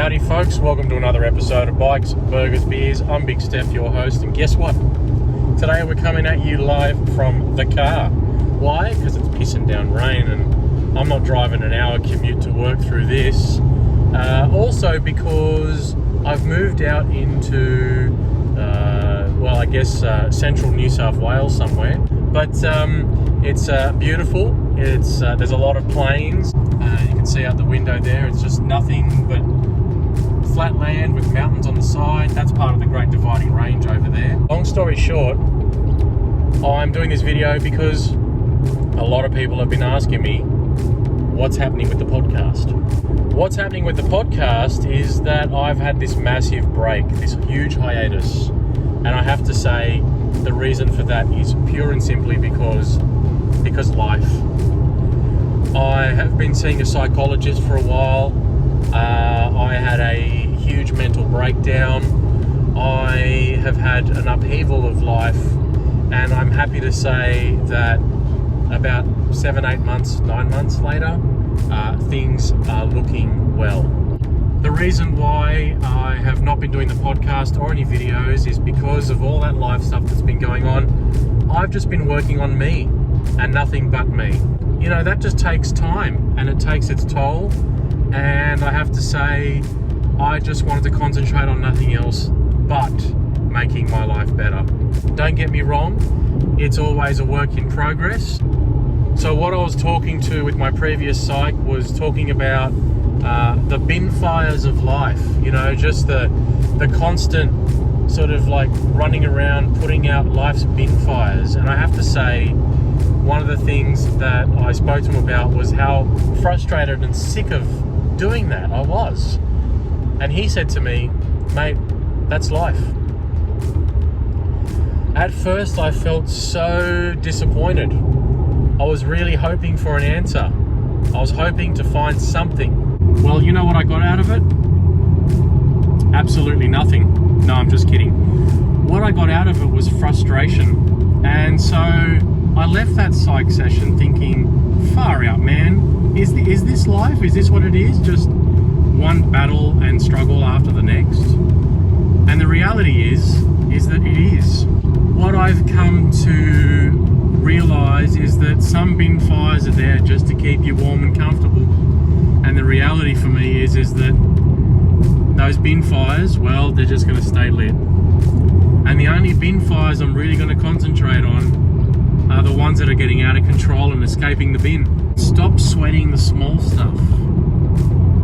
Howdy folks, welcome to another episode of Bikes, Burgers, Beers. I'm Big Steph, your host, and guess what? Today we're coming at you live from the car. Why? Because it's pissing down rain and I'm not driving an hour commute to work through this. Also because I've moved out into, central New South Wales somewhere. But it's beautiful. There's a lot of plains. You can see out the window there, it's just nothing but flat land with mountains on the side. That's part of the Great Dividing Range over there. Long story short, I'm doing this video because a lot of people have been asking me what's happening with the podcast. What's happening with the podcast is that I've had this massive break, this huge hiatus, and I have to say the reason for that is pure and simply because life. I have been seeing a psychologist for a while. I had a huge mental breakdown. I have had an upheaval of life, and I'm happy to say that about 7, 8 months, 9 months later, things are looking well. The reason why I have not been doing the podcast or any videos is because of all that life stuff that's been going on. I've just been working on me and nothing but me. You know, that just takes time and it takes its toll, and I have to say I just wanted to concentrate on nothing else but making my life better. Don't get me wrong, it's always a work in progress. So what I was talking to with my previous psych was talking about the bin fires of life, you know, just the constant sort of like running around putting out life's bin fires. And I have to say, one of the things that I spoke to him about was how frustrated and sick of doing that I was. And he said to me, mate, that's life. At first I felt so disappointed. I was really hoping for an answer. I was hoping to find something. Well, you know what I got out of it? Absolutely nothing. No, I'm just kidding. What I got out of it was frustration. And so I left that psych session thinking, far out, man. Is this life? Is this what it is? Just one battle and struggle after the next? And the reality is that it is. What I've come to realize is that some bin fires are there just to keep you warm and comfortable. And the reality for me is that those bin fires, well, they're just going to stay lit. And the only bin fires I'm really going to concentrate on are the ones that are getting out of control and escaping the bin. Stop sweating the small stuff.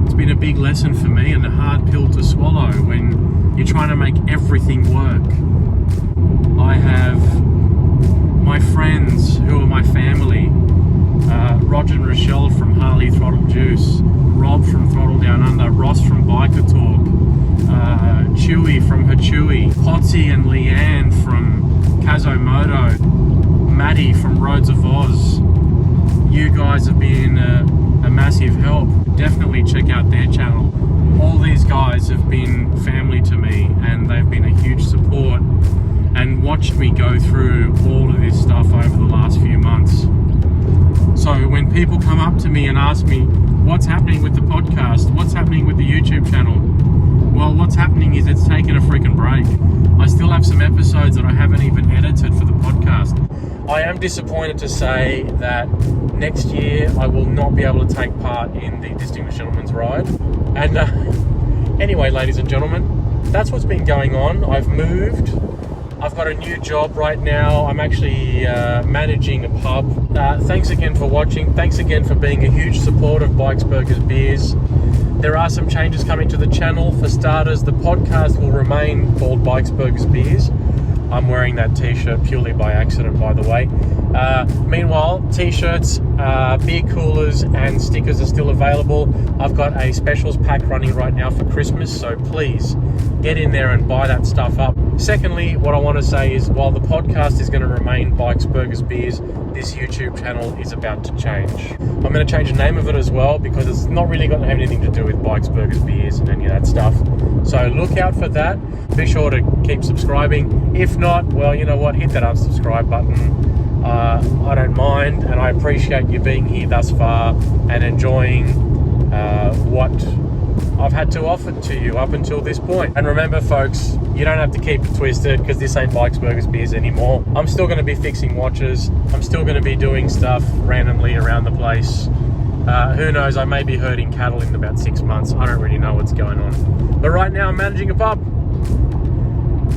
It's been a big lesson for me and a hard pill to swallow when you're trying to make everything work. I have my friends who are my family, Roger and Rochelle from Harley Throttle Juice, Rob from Throttle Down Under, Ross from Biker Talk, Chewy from Hachewy, Potsy and Leanne from Kazomoto, Maddie from Roads of Oz. You guys have been a massive help. Definitely check out their channel. All these guys have been family to me, and they've been a huge support and watched me go through all of this stuff over the last few months. So when people come up to me and ask me what's happening with the podcast, what's happening with the YouTube channel, well, what's happening is it's taken a freaking break. I still have some episodes that I haven't even edited for the podcast. I am disappointed to say that next year I will not be able to take part in the Distinguished Gentleman's Ride. And anyway, ladies and gentlemen, that's what's been going on. I've moved. I've got a new job right now. I'm actually managing a pub. Thanks again for watching. Thanks again for being a huge supporter of Bikes, Burgers, Beers. There are some changes coming to the channel. For starters, the podcast will remain called Bikes, Burgers, Beers. I'm wearing that t-shirt purely by accident, by the way. Meanwhile, t-shirts, beer coolers and stickers are still available. I've got a specials pack running right now for Christmas, so please get in there and buy that stuff up. Secondly, what I want to say is while the podcast is going to remain Bikes, Burgers, Beers, this YouTube channel is about to change. I'm going to change the name of it as well because it's not really going to have anything to do with Bikes, Burgers, Beers and any of that stuff. So look out for that. Be sure to keep subscribing. If not, well, you know what? Hit that unsubscribe button. I don't mind, and I appreciate you being here thus far and enjoying what I've had to offer to you up until this point. And remember, folks, you don't have to keep it twisted, because this ain't Bikes, Burgers, Beers anymore. I'm still going to be fixing watches. I'm still going to be doing stuff randomly around the place. Who knows, I may be herding cattle in about 6 months. I don't really know what's going on. But right now I'm managing a pub.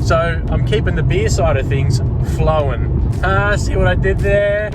So I'm keeping the beer side of things flowing. See what I did there?